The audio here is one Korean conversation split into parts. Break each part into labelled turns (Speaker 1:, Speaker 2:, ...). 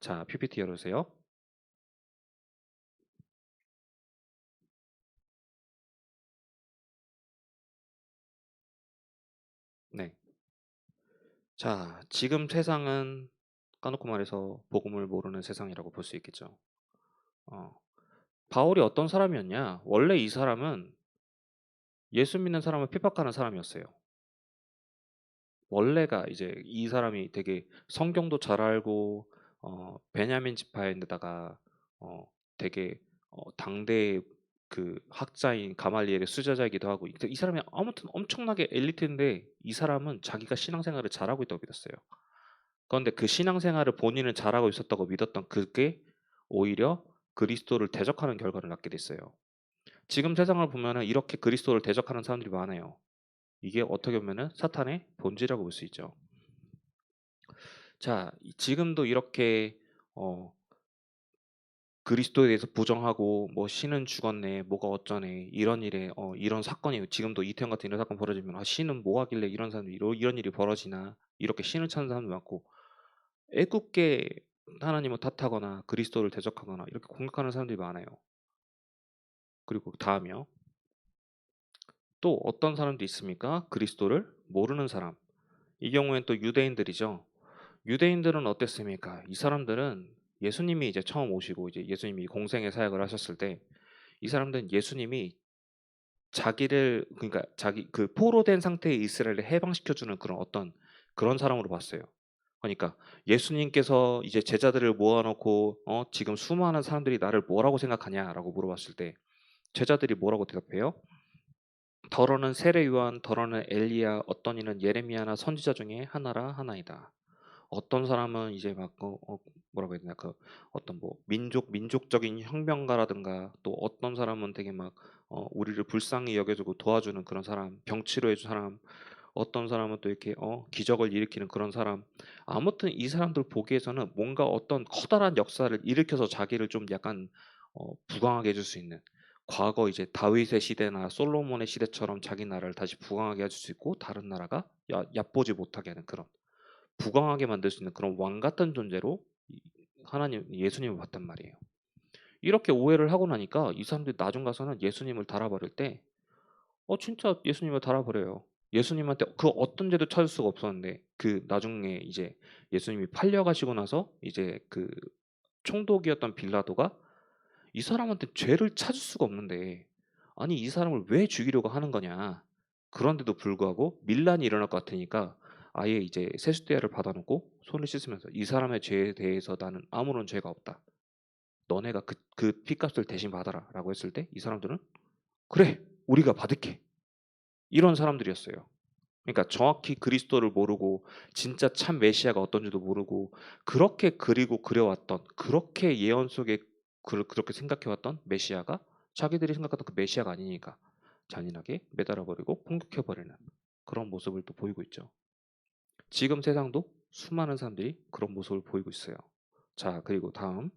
Speaker 1: 자, PPT 열으세요. 네. 자, 지금 세상은 까놓고 말해서 복음을 모르는 세상이라고 볼 수 있겠죠. 어, 바울이 어떤 사람이었냐? 원래 이 사람은 예수 믿는 사람을 핍박하는 사람이었어요. 원래가 이제 이 사람이 되게 성경도 잘 알고 베냐민 지파인데다가 어, 되게 당대 그 학자인 가말리엘의 수제자이기도 하고 이 사람이 아무튼 엄청나게 엘리트인데 이 사람은 자기가 신앙생활을 잘하고 있다고 믿었어요. 그런데 그 신앙생활을 본인은 잘하고 있었다고 믿었던 그게 오히려 그리스도를 대적하는 결과를 낳게 됐어요. 지금 세상을 보면은 이렇게 그리스도를 대적하는 사람들이 많아요. 이게 어떻게 보면은 사탄의 본질이라고 볼 수 있죠. 자, 지금도 이렇게 어, 그리스도에 대해서 부정하고 뭐 신은 죽었네, 뭐가 어쩌네 이런 일에 이런 사건이 지금도 이태원 같은 이런 사건 벌어지면 신은 뭐 하길래 이런 사람들이 이런 일이 벌어지나 이렇게 신을 찾는 사람도 많고 애굽게 하나님을 탓하거나 그리스도를 대적하거나 이렇게 공격하는 사람들이 많아요. 그리고 다음이요. 또 어떤 사람도 있습니까? 그리스도를 모르는 사람. 이 경우엔 또 유대인들이죠. 유대인들은 어땠습니까? 이 사람들은 예수님이 이제 처음 오시고 이제 예수님이 공생의 사역을 하셨을 때 이 사람들은 예수님이 자기를 그러니까 자기 그 포로된 상태의 이스라엘을 해방시켜 주는 그런 어떤 그런 사람으로 봤어요. 그러니까 예수님께서 이제 제자들을 모아 놓고 지금 수많은 사람들이 나를 뭐라고 생각하냐라고 물어봤을 때 제자들이 뭐라고 대답해요? 더러는 세례 요한, 더러는 엘리야, 어떤 이는 예레미야나 선지자 중에 하나라 하나이다. 어떤 사람은 이제 막 뭐라고 해야 되나 그 어떤 뭐 민족적인 혁명가라든가 또 어떤 사람은 되게 막 우리를 불쌍히 여겨주고 도와주는 그런 사람, 병치료해준 사람, 어떤 사람은 또 이렇게 기적을 일으키는 그런 사람. 아무튼 이 사람들 보기에서는 뭔가 어떤 커다란 역사를 일으켜서 자기를 좀 약간 부강하게 해줄 수 있는 과거 이제 다윗의 시대나 솔로몬의 시대처럼 자기 나라를 다시 부강하게 해줄 수 있고 다른 나라가 얕보지 못하게 하는 그런 부강하게 만들 수 있는 그런 왕 같은 존재로 하나님 예수님을 봤단 말이에요. 이렇게 오해를 하고 나니까 이 사람들이 나중 가서는 예수님을 달아버릴 때 진짜 예수님을 달아버려요. 예수님한테 그 어떤 죄도 찾을 수가 없었는데 그 나중에 이제 예수님이 팔려가시고 나서 이제 그 총독이었던 빌라도가 이 사람한테 죄를 찾을 수가 없는데 아니 이 사람을 왜 죽이려고 하는 거냐. 그런데도 불구하고 밀란이 일어날 것 같으니까 아예 이제 세숫대야를 받아놓고 손을 씻으면서 이 사람의 죄에 대해서 나는 아무런 죄가 없다. 너네가 그 피값을 대신 받아라 라고 했을 때 이 사람들은 그래 우리가 받을게 이런 사람들이었어요. 그러니까 정확히 그리스도를 모르고 진짜 참 메시아가 어떤지도 모르고 그렇게 그리고 그려왔던 그렇게 예언 속에 그렇게 생각해왔던 메시아가 자기들이 생각했던 그 메시아가 아니니까 잔인하게 매달아버리고 공격해버리는 그런 모습을 또 보이고 있죠. 지금 세상도 수많은 사람들이 그런 모습을 보이고 있어요. 자, 그리고 다음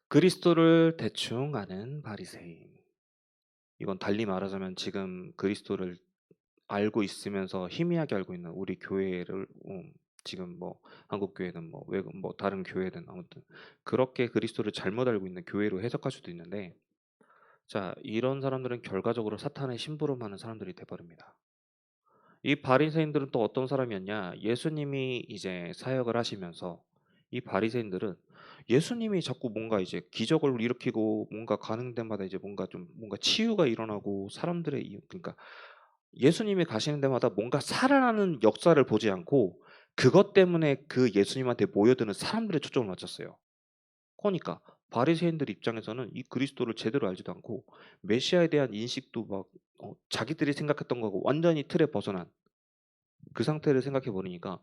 Speaker 1: 그리스도를 대충 아는 바리새인. 이건 달리 말하자면 지금 그리스도를 알고 있으면서 희미하게 알고 있는 우리 교회를 지금 뭐 한국 교회든 뭐 외국 뭐 다른 교회든 아무튼 그렇게 그리스도를 잘못 알고 있는 교회로 해석할 수도 있는데 자 이런 사람들은 결과적으로 사탄의 심부름하는 사람들이 돼버립니다. 이 바리새인들은 또 어떤 사람이었냐? 예수님이 이제 사역을 하시면서 이 바리새인들은 예수님이 자꾸 뭔가 이제 기적을 일으키고 뭔가 가는 데마다 이제 뭔가 치유가 일어나고 사람들의 그러니까 예수님이 가시는 데마다 뭔가 살아나는 역사를 보지 않고 그것 때문에 그 예수님한테 모여드는 사람들의 초점을 맞췄어요. 그러니까 바리새인들 입장에서는 이 그리스도를 제대로 알지도 않고 메시아에 대한 인식도 막 자기들이 생각했던 거하고 완전히 틀에 벗어난 그 상태를 생각해 버리니까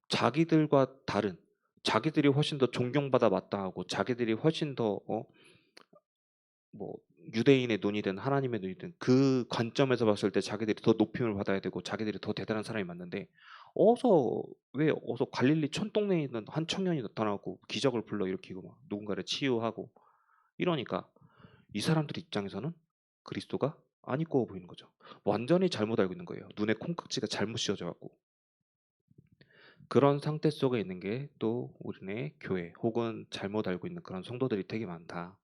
Speaker 1: 자기들과 다른 자기들이 훨씬 더 존경받아 마땅하고 자기들이 훨씬 더 뭐 유대인의 눈이든 하나님의 눈이든 그 관점에서 봤을 때 자기들이 더 높임을 받아야 되고 자기들이 더 대단한 사람이 맞는데 어서 갈릴리 촌동네에 있는 한 청년이 나타나고 기적을 불러일으키고 막 누군가를 치유하고 이러니까 이 사람들 입장에서는 그리스도가 안 이뻐 보이는 거죠. 완전히 잘못 알고 있는 거예요. 눈에 콩깍지가 잘못 씌워져 갖고. 그런 상태 속에 있는 게 또 우리네 교회 혹은 잘못 알고 있는 그런 성도들이 되게 많다.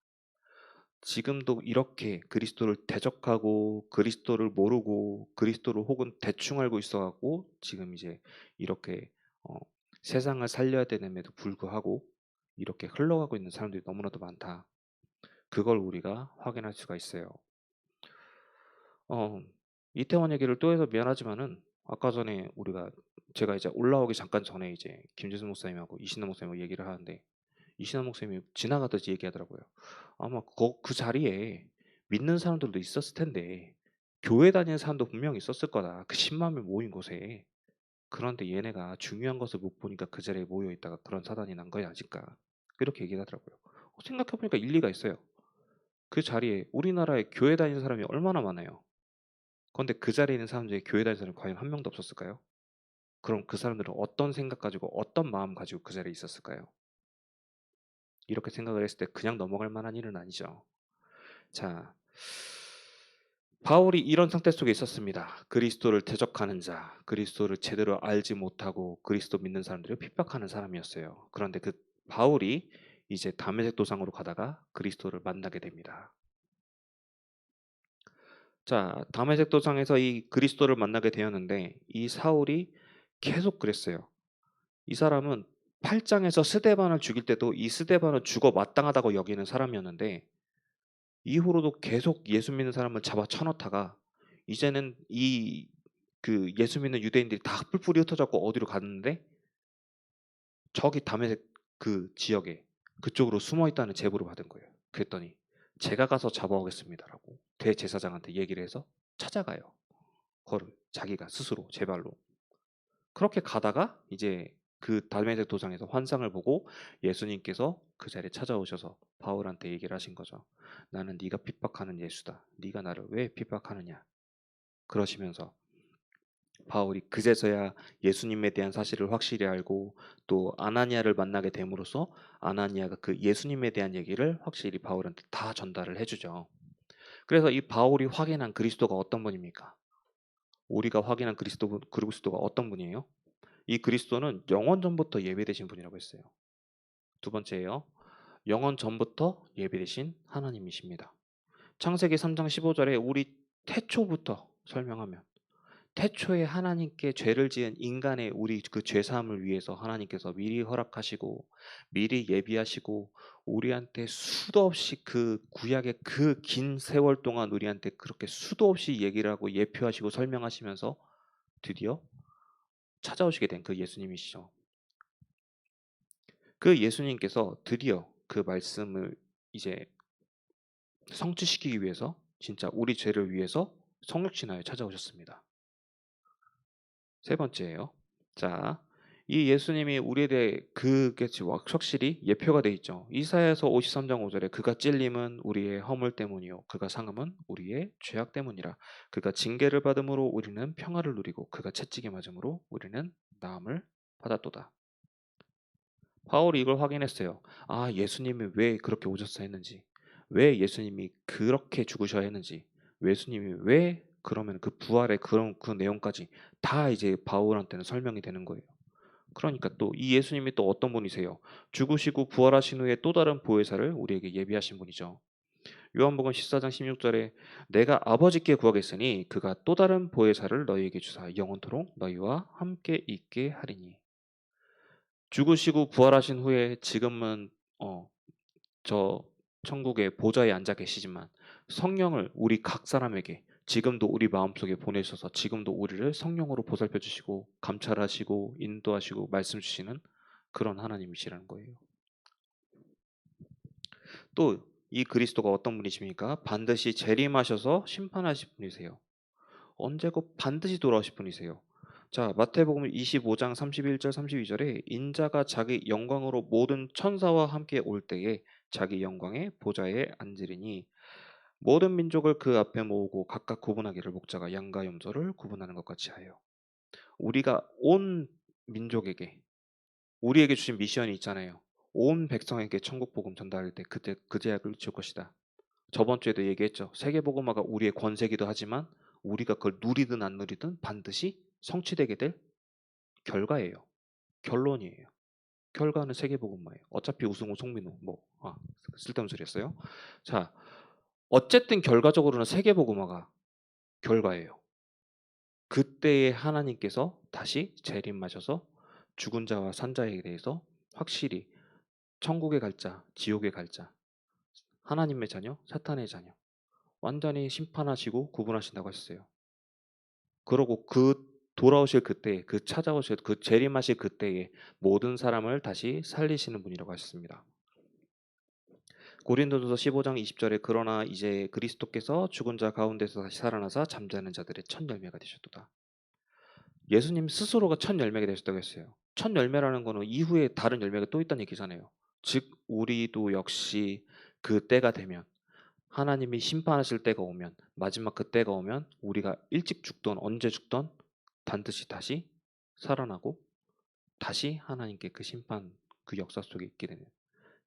Speaker 1: 지금도 이렇게 그리스도를 대적하고 그리스도를 모르고 그리스도를 혹은 대충 알고 있어 갖고 지금 이제 이렇게 어 세상을 살려야 되는데도 불구하고 이렇게 흘러가고 있는 사람들이 너무나도 많다. 그걸 우리가 확인할 수가 있어요. 어 이태원 얘기를 또 해서 미안하지만은 아까 전에 제가 이제 올라오기 잠깐 전에 이제 김재수 목사님하고 이신호 목사님하고 얘기를 하는데 이신호 목사님이 지나가듯이 얘기하더라고요. 아마 그 자리에 믿는 사람들도 있었을 텐데 교회 다니는 사람도 분명히 있었을 거다. 그 10만 명 모인 곳에. 그런데 얘네가 중요한 것을 못 보니까 그 자리에 모여 있다가 그런 사단이 난 거야 아직까. 이렇게 얘기하더라고요. 생각해 보니까 일리가 있어요. 그 자리에 우리나라에 교회 다니는 사람이 얼마나 많아요. 그런데 그 자리에 있는 사람 중에 교회 다니는 사람이 과연 한 명도 없었을까요? 그럼 그 사람들은 어떤 생각 가지고 어떤 마음 가지고 그 자리에 있었을까요? 이렇게 생각을 했을 때 그냥 넘어갈 만한 일은 아니죠. 자, 바울이 이런 상태 속에 있었습니다. 그리스도를 대적하는 자, 그리스도를 제대로 알지 못하고 그리스도 믿는 사람들을 핍박하는 사람이었어요. 그런데 그 바울이 이제 다메섹 도상으로 가다가 그리스도를 만나게 됩니다. 자, 다메섹 도상에서 이 그리스도를 만나게 되었는데 이 사울이 계속 그랬어요. 이 사람은 8장에서 스데반을 죽일 때도 이 스데반은 죽어 마땅하다고 여기는 사람이었는데 이후로도 계속 예수 믿는 사람을 잡아 쳐넣다가 이제는 예수 믿는 유대인들이 다 뿔뿔이 흩어졌고 어디로 갔는데 저기 다메섹 그 지역에 그쪽으로 숨어 있다는 제보를 받은 거예요. 그랬더니 제가 가서 잡아오겠습니다라고 대제사장한테 얘기를 해서 찾아가요. 그거를 자기가 스스로 제 발로. 그렇게 가다가 이제 그 다메섹 도상에서 환상을 보고 예수님께서 그 자리에 찾아오셔서 바울한테 얘기를 하신 거죠. 나는 네가 핍박하는 예수다. 네가 나를 왜 핍박하느냐. 그러시면서 바울이 그제서야 예수님에 대한 사실을 확실히 알고 또 아나니아를 만나게 됨으로써 아나니아가 그 예수님에 대한 얘기를 확실히 바울한테 다 전달을 해주죠. 그래서 이 바울이 확인한 그리스도가 어떤 분입니까? 우리가 확인한 그리스도가 어떤 분이에요? 이 그리스도는 영원 전부터 예배되신 분이라고 했어요. 두 번째예요. 영원 전부터 예배되신 하나님이십니다. 창세기 3장 15절에 우리 태초부터 설명하면 태초에 하나님께 죄를 지은 인간의 우리 그 죄사함을 위해서 하나님께서 미리 허락하시고 미리 예비하시고 우리한테 수도 없이 그 구약의 그 긴 세월 동안 우리한테 그렇게 수도 없이 얘기를 하고 예표하시고 설명하시면서 드디어 찾아오시게 된 그 예수님이시죠. 그 예수님께서 드디어 그 말씀을 이제 성취시키기 위해서 진짜 우리 죄를 위해서 성육신하여 찾아오셨습니다. 세 번째예요. 자, 이 예수님이 우리에 대해 그게 지금 확실히 예표가 돼 있죠. 이사야서 53장 5절에 그가 찔림은 우리의 허물 때문이요 그가 상함은 우리의 죄악 때문이라. 그가 징계를 받음으로 우리는 평화를 누리고 그가 채찍에 맞음으로 우리는 나음을 받았도다. 바울이 이걸 확인했어요. 아, 예수님이 왜 그렇게 오셨어야 했는지, 왜 예수님이 그렇게 죽으셔야 했는지, 예수님이 왜 그러면 그 부활의 그런 그 내용까지 다 이제 바울한테는 설명이 되는 거예요. 그러니까 또 이 예수님이 또 어떤 분이세요? 죽으시고 부활하신 후에 또 다른 보혜사를 우리에게 예비하신 분이죠. 요한복음 14장 16절에 내가 아버지께 구하겠으니 그가 또 다른 보혜사를 너희에게 주사 영원토록 너희와 함께 있게 하리니. 죽으시고 부활하신 후에 지금은 저 천국의 보좌에 앉아 계시지만 성령을 우리 각 사람에게 지금도 우리 마음속에 보내셔서 지금도 우리를 성령으로 보살펴 주시고 감찰하시고 인도하시고 말씀 주시는 그런 하나님이시라는 거예요. 또 이 그리스도가 어떤 분이십니까? 반드시 재림하셔서 심판하실 분이세요. 언제고 반드시 돌아오실 분이세요. 자, 마태복음 25장 31절 32절에 인자가 자기 영광으로 모든 천사와 함께 올 때에 자기 영광의 보좌에 앉으리니 모든 민족을 그 앞에 모으고 각각 구분하기를 목자가 양과 염소를 구분하는 것 같이 하여. 우리가 온 민족에게 우리에게 주신 미션이 있잖아요. 온 백성에게 천국 복음 전달할 때 그때 그 제약을 줄 것이다. 저번 주에도 얘기했죠. 세계 복음화가 우리의 권세기도 하지만 우리가 그걸 누리든 안 누리든 반드시 성취되게 될 결과예요. 결론이에요. 결과는 세계복음화예요. 어차피 우승우, 송민호 쓸데없는 소리였어요. 자, 어쨌든 결과적으로는 세계복음화가 결과예요. 그때에 하나님께서 다시 재림하셔서 죽은 자와 산 자에 대해서 확실히 천국에 갈 자, 지옥에 갈 자, 하나님의 자녀, 사탄의 자녀 완전히 심판하시고 구분하신다고 했어요. 그러고 그 돌아오실 그때, 그 찾아오실 그 재림하실 그때에 모든 사람을 다시 살리시는 분이라고 하셨습니다. 고린도전서 15장 20절에 그러나 이제 그리스도께서 죽은 자 가운데서 다시 살아나사 잠자는 자들의 첫 열매가 되셨도다. 예수님 스스로가 첫 열매가 되셨다고 했어요. 첫 열매라는 거는 이후에 다른 열매가 또 있다는 얘기잖아요. 즉 우리도 역시 그 때가 되면 하나님이 심판하실 때가 오면 마지막 그 때가 오면 우리가 일찍 죽던 언제 죽던 반드시 다시 살아나고 다시 하나님께 그 심판 그 역사 속에 있게 되는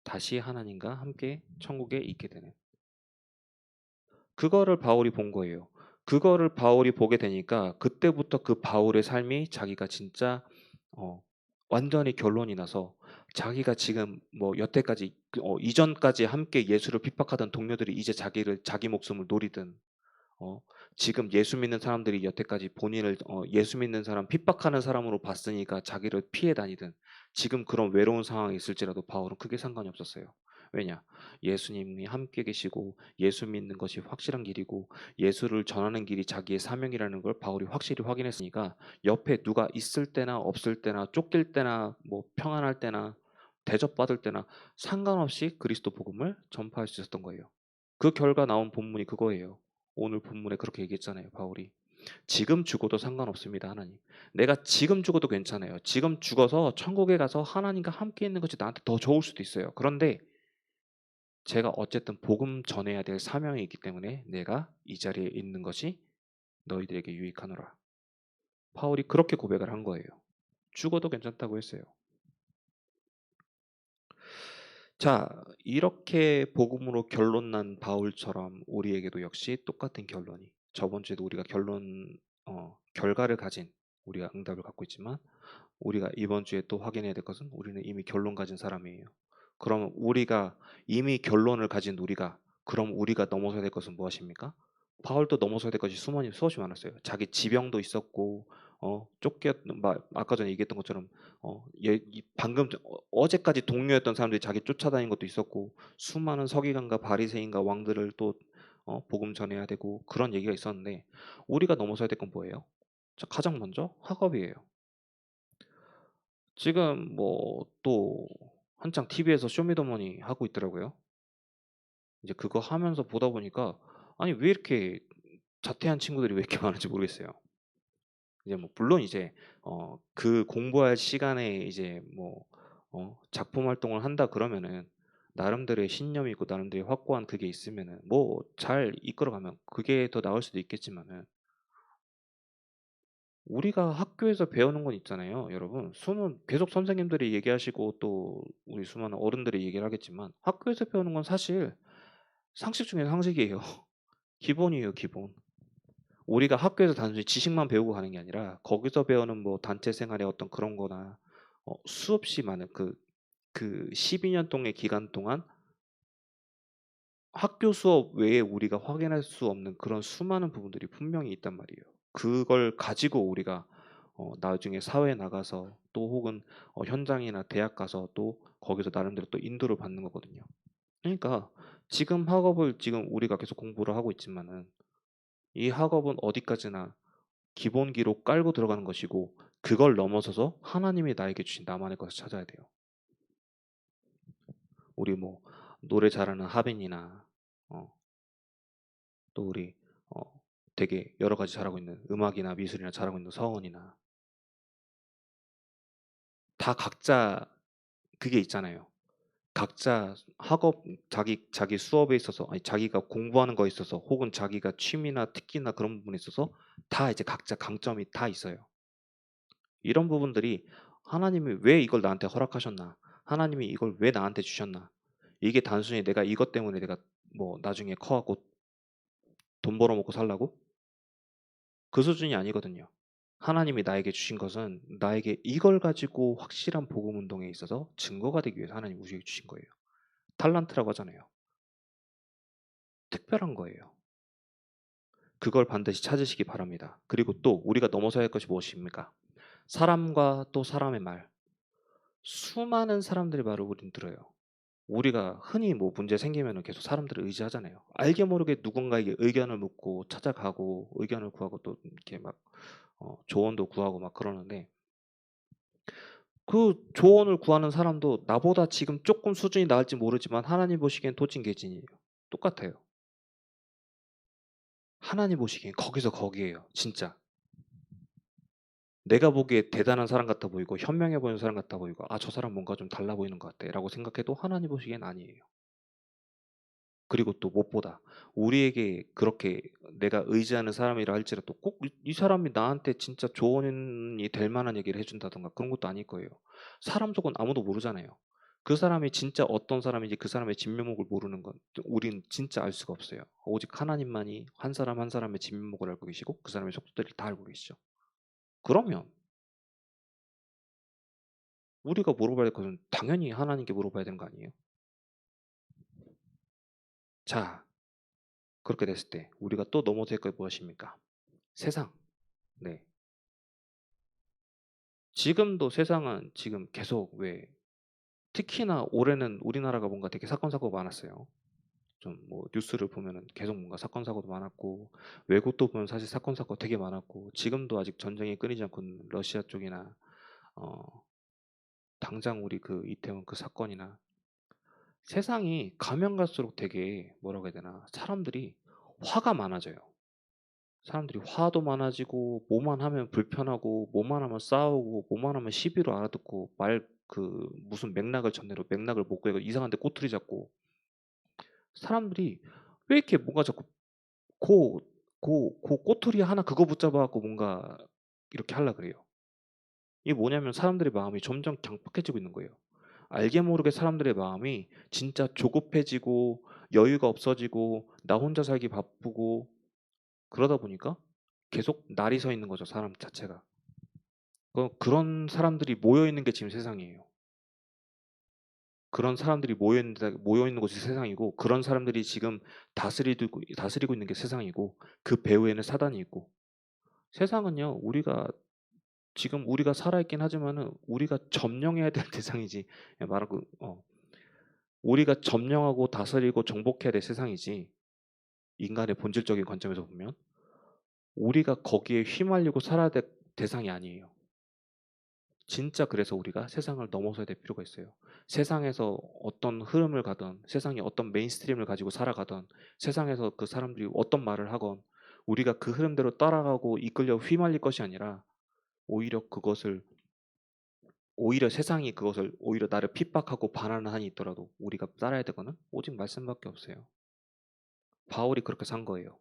Speaker 1: 다시 하나님과 함께 천국에 있게 되는 그거를 바울이 본 거예요. 그거를 바울이 보게 되니까 그때부터 그 바울의 삶이 자기가 진짜 어, 완전히 결론이 나서 자기가 지금 뭐 여태까지 이전까지 함께 예수를 핍박하던 동료들이 이제 자기 목숨을 노리든 지금 예수 믿는 사람들이 여태까지 본인을 예수 믿는 사람 핍박하는 사람으로 봤으니까 자기를 피해 다니든 지금 그런 외로운 상황에 있을지라도 바울은 크게 상관이 없었어요. 왜냐? 예수님이 함께 계시고 예수 믿는 것이 확실한 길이고 예수를 전하는 길이 자기의 사명이라는 걸 바울이 확실히 확인했으니까 옆에 누가 있을 때나 없을 때나 쫓길 때나 뭐 평안할 때나 대접받을 때나 상관없이 그리스도 복음을 전파할 수 있었던 거예요. 그 결과 나온 본문이 그거예요. 오늘 본문에 그렇게 얘기했잖아요, 바울이. 지금 죽어도 상관없습니다, 하나님. 내가 지금 죽어도 괜찮아요. 지금 죽어서 천국에 가서 하나님과 함께 있는 것이 나한테 더 좋을 수도 있어요. 그런데 제가 어쨌든 복음 전해야 될 사명이 있기 때문에 내가 이 자리에 있는 것이 너희들에게 유익하노라. 바울이 그렇게 고백을 한 거예요. 죽어도 괜찮다고 했어요. 자, 이렇게 복음으로 결론 난 바울처럼 우리에게도 역시 똑같은 결론이. 저번 주에도 우리가 결과를 가진 우리가 응답을 갖고 있지만 우리가 이번 주에 또 확인해야 될 것은 우리는 이미 결론 가진 사람이에요. 그럼 우리가 이미 결론을 가진 그럼 우리가 넘어서야 될 것은 무엇입니까? 바울도 넘어서야 될 것이 수없이 많았어요. 자기 지병도 있었고, 아까 전에 얘기했던 것처럼, 어제까지 동료였던 사람들이 자기 쫓아다닌 것도 있었고, 수많은 서기관과 바리새인과 왕들을 또 복음 전해야 되고 그런 얘기가 있었는데, 우리가 넘어서야 될 건 뭐예요? 자, 가장 먼저 학업이에요. 지금 뭐 또 한창 TV에서 쇼미더머니 하고 있더라고요. 이제 그거 하면서 보다 보니까 아니 왜 이렇게 자퇴한 친구들이 왜 이렇게 많은지 모르겠어요. 이제 뭐 물론 이제 그 공부할 시간에 이제 뭐 작품 활동을 한다 그러면은 나름대로의 신념이 있고 나름대로의 확고한 그게 있으면은 뭐 잘 이끌어가면 그게 더 나을 수도 있겠지만은 우리가 학교에서 배우는 건 있잖아요, 여러분. 계속 선생님들이 얘기하시고 또 우리 수많은 어른들이 얘기를 하겠지만 학교에서 배우는 건 사실 상식 중에 상식이에요. 기본이에요, 기본. 우리가 학교에서 단순히 지식만 배우고 가는 게 아니라 거기서 배우는 뭐 단체 생활의 어떤 그런 거나 수없이 많은 그 12년 동의 기간 동안 학교 수업 외에 우리가 확인할 수 없는 그런 수많은 부분들이 분명히 있단 말이에요. 그걸 가지고 우리가 나중에 사회에 나가서 또 혹은 현장이나 대학 가서 또 거기서 나름대로 또 인도를 받는 거거든요. 그러니까 지금 학업을 지금 우리가 계속 공부를 하고 있지만은 이 학업은 어디까지나 기본기로 깔고 들어가는 것이고 그걸 넘어서서 하나님이 나에게 주신 나만의 것을 찾아야 돼요. 우리 뭐 노래 잘하는 하빈이나 어, 또 우리 어, 되게 여러 가지 잘하고 있는 음악이나 미술이나 잘하고 있는 서원이나 다 각자 그게 있잖아요. 각자 학업 자기 수업에 있어서 아니 자기가 공부하는 거에 있어서 혹은 자기가 취미나 특기나 그런 부분에 있어서 다 이제 각자 강점이 다 있어요. 이런 부분들이 하나님이 왜 이걸 나한테 허락하셨나? 하나님이 이걸 왜 나한테 주셨나? 이게 단순히 내가 이것 때문에 내가 뭐 나중에 커갖고 돈 벌어먹고 살라고? 그 수준이 아니거든요. 하나님이 나에게 주신 것은 나에게 이걸 가지고 확실한 복음 운동에 있어서 증거가 되기 위해서 하나님이 우리에게 주신 거예요. 달란트라고 하잖아요. 특별한 거예요. 그걸 반드시 찾으시기 바랍니다. 그리고 또 우리가 넘어서야 할 것이 무엇입니까? 사람과 또 사람의 말. 수많은 사람들의 말을 우린 들어요. 우리가 흔히 뭐 문제 생기면은 계속 사람들을 의지하잖아요. 알게 모르게 누군가에게 의견을 묻고 찾아가고 의견을 구하고 또 이렇게 막 조언도 구하고 막 그러는데 그 조언을 구하는 사람도 나보다 지금 조금 수준이 나을지 모르지만 하나님 보시기엔 도찐개찐이에요. 똑같아요. 하나님 보시기엔 거기서 거기에요. 진짜. 내가 보기에 대단한 사람 같아 보이고 현명해 보이는 사람 같아 보이고 '아 저 사람 뭔가 좀 달라 보이는 것 같아.'라고 생각해도 하나님 보시기엔 아니에요. 그리고 또 무엇보다 우리에게 그렇게 내가 의지하는 사람이라 할지라도 꼭 이 사람이 나한테 진짜 조언이 될 만한 얘기를 해 준다든가 그런 것도 아닐 거예요. 사람 속은 아무도 모르잖아요. 그 사람이 진짜 어떤 사람인지 그 사람의 진면목을 모르는 건 우린 진짜 알 수가 없어요. 오직 하나님만이 한 사람 한 사람의 진면목을 알고 계시고 그 사람의 속도들을 다 알고 계시죠. 그러면 우리가 물어봐야 될 것은 당연히 하나님께 물어봐야 되는 거 아니에요? 자, 그렇게 됐을 때 우리가 또 넘어설 것 무엇입니까? 세상. 네. 지금도 세상은 지금 계속 왜 특히나 올해는 우리나라가 뭔가 되게 사건 사고가 많았어요. 좀 뭐 뉴스를 보면은 계속 뭔가 사건 사고도 많았고 외국도 보면 사실 사건 사고 되게 많았고 지금도 아직 전쟁이 끊이지 않고 있는 러시아 쪽이나 어 당장 우리 그 이태원 그 사건이나 세상이 가면 갈수록 되게 뭐라고 해야 되나 사람들이 화가 많아져요. 사람들이 화도 많아지고 뭐만 하면 불편하고 뭐만 하면 싸우고 뭐만 하면 시비로 알아듣고 말 그 무슨 맥락을 전제로 맥락을 못 꿰고 이상한 데 꼬투리 잡고 사람들이 왜 이렇게 뭔가 자꾸 고 꼬투리 하나 그거 붙잡아 갖고 뭔가 이렇게 하려 그래요. 이게 뭐냐면 사람들의 마음이 점점 강팍해지고 있는 거예요. 알게 모르게 사람들의 마음이 진짜 조급해지고 여유가 없어지고 나 혼자 살기 바쁘고 그러다 보니까 계속 날이 서 있는 거죠, 사람 자체가. 그런 사람들이 모여 있는 게 지금 세상이에요. 그런 사람들이 모여 있는 곳이 세상이고 그런 사람들이 지금 다스리고 있는 게 세상이고 그 배후에는 사단이 있고 세상은요. 우리가 살아 있긴 하지만은 우리가 점령해야 될 대상이지 말하고 우리가 점령하고 다스리고 정복해야 될 세상이지 인간의 본질적인 관점에서 보면 우리가 거기에 휘말리고 살아야 될 대상이 아니에요. 진짜 그래서 우리가 세상을 넘어서야 될 필요가 있어요. 세상에서 어떤 흐름을 가든 세상이 어떤 메인스트림을 가지고 살아가든 세상에서 그 사람들이 어떤 말을 하건 우리가 그 흐름대로 따라가고 이끌려 휘말릴 것이 아니라 오히려 그것을 오히려 세상이 그것을 오히려 나를 핍박하고 반하는 한이 있더라도 우리가 따라야 되거는 오직 말씀밖에 없어요. 바울이 그렇게 산 거예요.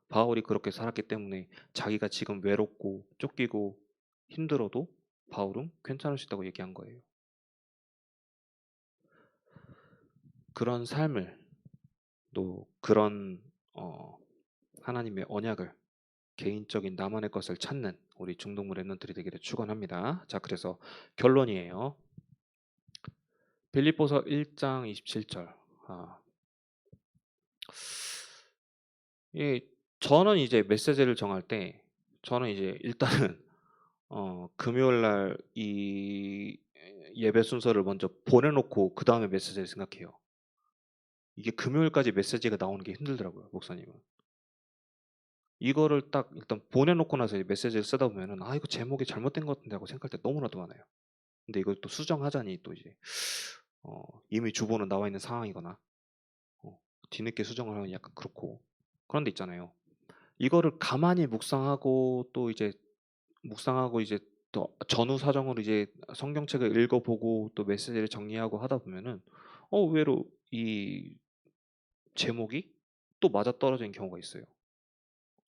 Speaker 1: 바울이 그렇게 살았기 때문에 자기가 지금 외롭고 쫓기고 힘들어도 바울은 괜찮을 수 있다고 얘기한 거예요. 그런 삶을 또 그런 하나님의 언약을 개인적인 나만의 것을 찾는 우리 중동부 랩런트들이 되기를 축원합니다. 자, 그래서 결론이에요. 빌립보서 1장 27절. 아, 이 저는 이제 메시지를 정할 때 저는 이제 일단은 금요일 날 이 예배 순서를 먼저 보내놓고 그 다음에 메시지를 생각해요. 이게 금요일까지 메시지가 나오는 게 힘들더라고요, 목사님은. 이거를 딱 일단 보내놓고 나서 메시지를 쓰다 보면은 아 이거 제목이 잘못된 것 같은데 하고 생각할 때 너무나도 많아요. 근데 이걸 또 수정하자니 또 이제 이미 주보는 나와 있는 상황이거나 어, 뒤늦게 수정을 하면 약간 그렇고 그런 데 있잖아요. 이거를 가만히 묵상하고 이제 또 전후 사정으로 이제 성경책을 읽어보고 또 메시지를 정리하고 하다 보면은 의외로 이 제목이 또 맞아떨어지는 경우가 있어요.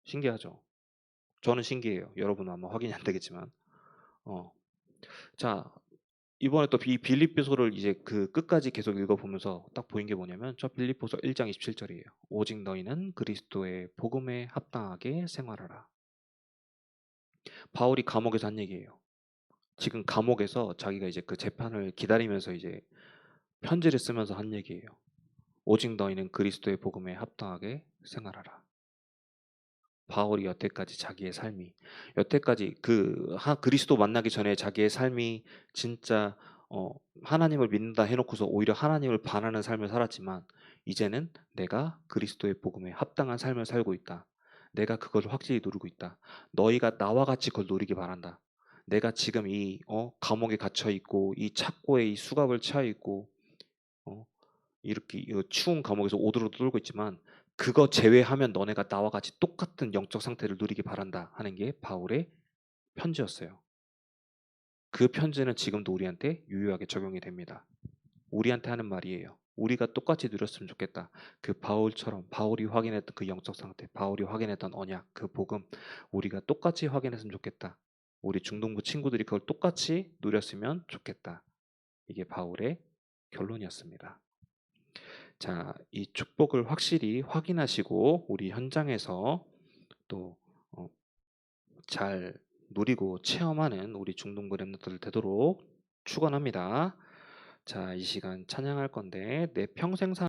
Speaker 1: 신기하죠? 저는 신기해요. 여러분은 아마 확인이 안 되겠지만. 어. 자, 이번에 또 이 빌립보서를 이제 그 끝까지 계속 읽어보면서 딱 보인 게 뭐냐면 저 빌립보서 1장 27절이에요. 오직 너희는 그리스도의 복음에 합당하게 생활하라. 바울이 감옥에서 한 얘기예요. 지금 감옥에서 자기가 이제 그 재판을 기다리면서 이제 편지를 쓰면서 한 얘기예요. 오직 너희는 그리스도의 복음에 합당하게 생활하라. 바울이 여태까지 자기의 삶이 여태까지 그리스도 만나기 전에 자기의 삶이 진짜 어 하나님을 믿는다 해 놓고서 오히려 하나님을 반하는 삶을 살았지만 이제는 '내가 그리스도의 복음에 합당한 삶을 살고 있다. 내가 그걸 확실히 누리고 있다. 너희가 나와 같이 그걸 누리기 바란다. 내가 지금 이 감옥에 갇혀 있고 이 착고에 이 수갑을 채워 있고 어 이렇게 이 추운 감옥에서 오들오들 떨고 있지만 그거 제외하면 너네가 나와 같이 똑같은 영적 상태를 누리기 바란다 하는 게 바울의 편지였어요. 그 편지는 지금도 우리한테 유효하게 적용이 됩니다. 우리한테 하는 말이에요. 우리가 똑같이 누렸으면 좋겠다. 그 바울처럼 바울이 확인했던 그 영적 상태, 바울이 확인했던 언약, 그 복음 우리가 똑같이 확인했으면 좋겠다. 우리 중동부 친구들이 그걸 똑같이 누렸으면 좋겠다. 이게 바울의 결론이었습니다. 자, 이 축복을 확실히 확인하시고 우리 현장에서 또 잘 누리고 체험하는 우리 중동부 렘넌트들 되도록 축원합니다. 자, 이 시간 찬양할 건데 내 평생 사